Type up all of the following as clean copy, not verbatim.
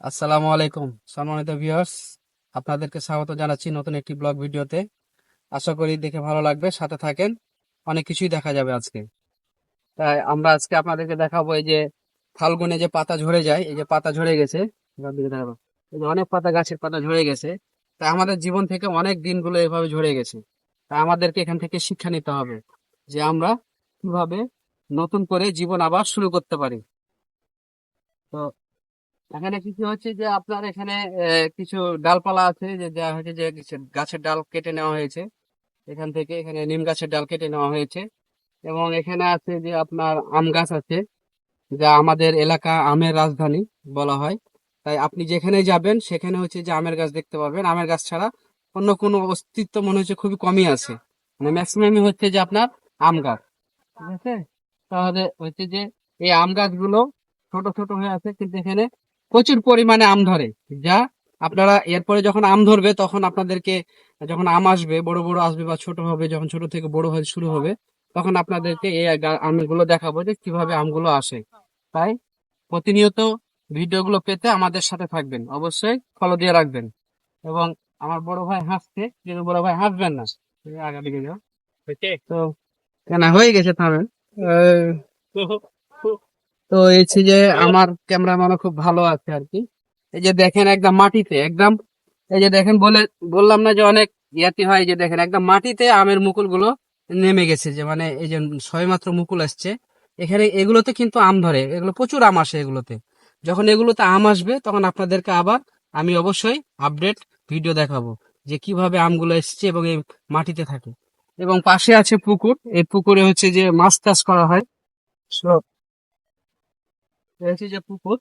আসসালামু আলাইকুম সম্মানিত ভিউয়ার্স, আপনাদেরকে স্বাগত জানাচ্ছি নতুন একটি ব্লগ ভিডিওতে। আশা করি দেখে ভালো লাগবে, সাথে থাকেন, অনেক কিছুই দেখা যাবে আজকে। তাই আমরা আজকে আপনাদেরকে দেখাবো এই যে ফাল্গুনে যে পাতা ঝরে যায়, এই যে পাতা ঝরে গেছে, এবার দিকে দেখাবো। এই যে অনেক পাতা, গাছের পাতা ঝরে গেছে। তাই আমাদের জীবন থেকে অনেক দিনগুলো এভাবে ঝরে গেছে। তাই আমাদেরকে এখান থেকে শিক্ষা নিতে হবে যে আমরা কিভাবে নতুন করে জীবন আবার শুরু করতে পারি। তো এখানে কিছু হচ্ছে যে আপনার এখানে কিছু ডালপালা আছে, যে যা হচ্ছে যে কিছু গাছের ডাল কেটে নেওয়া হয়েছে। এখান থেকে এখানে নিম গাছের ডাল কেটে নেওয়া হয়েছে। এবং এখানে আছে যে আপনার আম গাছ আছে, যা আমাদের এলাকা আমের রাজধানী বলা হয়। তাই আপনি যেখানে যাবেন সেখানে হচ্ছে যে আমের গাছ দেখতে পাবেন। আমের গাছ ছাড়া অন্য কোনো অস্তিত্ব মনে হচ্ছে খুবই কমই আছে, মানে ম্যাক্সিমামই হচ্ছে যে আপনার আম গাছ। ঠিক আছে, তাহলে হচ্ছে যে এই আম গাছগুলো ছোট ছোট হয়ে আছে, কিন্তু এখানে প্রচুর পরিমাণে আম ধরে। যা আপনারা এরপরে যখন আম ধরবে তখন আপনাদেরকে, যখন আম আসবে বড় বড় আসবে বা ছোট হবে, যখন ছোট থেকে বড় হয়ে শুরু হবে, তখন আপনাদেরকে এই আমগুলো দেখাবো যে কিভাবে আমগুলো আসে। তাই প্রতিনিয়ত ভিডিওগুলো পেতে আমাদের সাথে থাকবেন, অবশ্যই ফলো দিয়ে রাখবেন। এবং আমার বড় ভাই হাসছে, কিন্তু বড় ভাই হাসবেন না, তুমি আগে দিকে যাও। তো কেন হয়ে গেছে, থামেন। আহ, তো এই যে আমার ক্যামেরাম্যানও খুব ভালো আছে আর কি। এই যে দেখেন একদম মাটিতে, একদম এই যে দেখেন, বললাম না যে অনেক ইয়াতি হয়, এই যে দেখেন একদম মাটিতে আমের মুকুল গুলো নেমে গেছে, যে মানে এই যে সবেমাত্র মুকুল আসছে। এখানে এগুলোতে কিন্তু আম ধরে, এগুলো প্রচুর আম আসে এগুলোতে। যখন এগুলোতে আম আসবে তখন আপনাদেরকে আবার আমি অবশ্যই আপডেট ভিডিও দেখাবো যে কিভাবে আমগুলো এসছে এবং এই মাটিতে থাকে। এবং পাশে আছে পুকুর, এই পুকুরে হচ্ছে যে মাছ চাষ করা হয়। So, এই হচ্ছে যে পুকুর,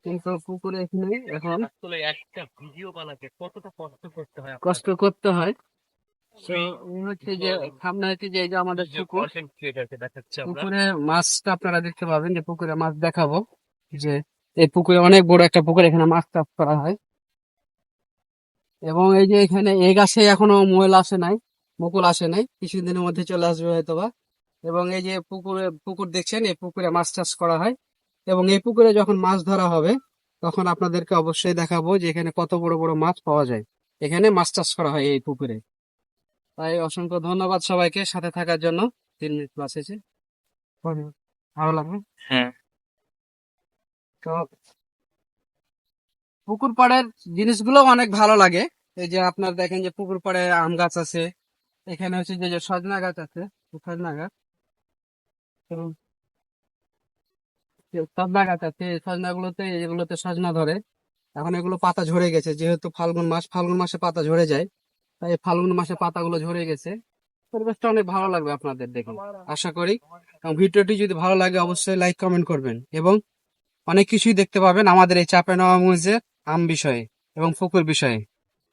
কিন্তু পুকুরে এখানে এখন আসলে একটা ভিডিও বানাতে কতটা কষ্ট করতে হয় কষ্ট আপনাদের। করতে হয়। তো খুবই এই হচ্ছে যে সামনে হচ্ছে যে এই যে আমাদের যে পুকুর, কন্টেন্ট ক্রিয়েটরকে দেখাচ্ছি আমরা। পুকুরে মাছটা আপনারা দেখতে পাবেন, যে পুকুরে মাছ দেখাবো। যে এই পুকুরে অনেক বড় একটা পুকুর, এখানে মাছ চাষ করা হয়। এবং এই যে এখানে এই গাছে এখনো ময়লা আসে নাই, মুকুল আসে নাই, কিছুদিনের মধ্যে চলে আসবে হয়তোবা। এবং এই যে পুকুর দেখছেন, এই পুকুরে মাছ চাষ করা হয়। এবং এই পুকুরে যখন মাছ ধরা হবে তখন আপনাদেরকে অবশ্যই দেখাবো যে এখানে কত বড় বড় মাছ পাওয়া যায়। এখানে মাছ চাষ করা হয় এই পুকুরে। তাই অসংখ্য ধন্যবাদ সবাইকে সাথে থাকার জন্য। 3 মিনিট প্লাস হয়েছে, ভালো লাগবে। হ্যাঁ, তো পুকুর পাড়ের জিনিসগুলো অনেক ভালো লাগে। এই যে আপনার দেখেন যে পুকুর পাড়ে আম গাছ আছে, এখানে হচ্ছে যে যে সজনা গাছ আছে, সজনা গাছ। এবং যে সজনা গাছ আছে, এই সজনা গুলোতে, এগুলোতে সজনা ধরে। এখন এগুলো পাতা ঝরে গেছে, যেহেতু ফাল্গুন মাস, ফাল্গুন মাসে পাতা ঝরে যায়। তাই এই ফাল্গুন মাসে পাতাগুলো ঝরে গেছে। পরিবেশটা অনেক ভালো লাগবে আপনাদের দেখে, আশা করি। এবং ভিডিওটি যদি ভালো লাগে অবশ্যই লাইক কমেন্ট করবেন। এবং অনেক কিছুই দেখতে পাবেন আমাদের এই চাঁপাইনবাবগঞ্জের আম বিষয়ে এবং পুকুর বিষয়ে।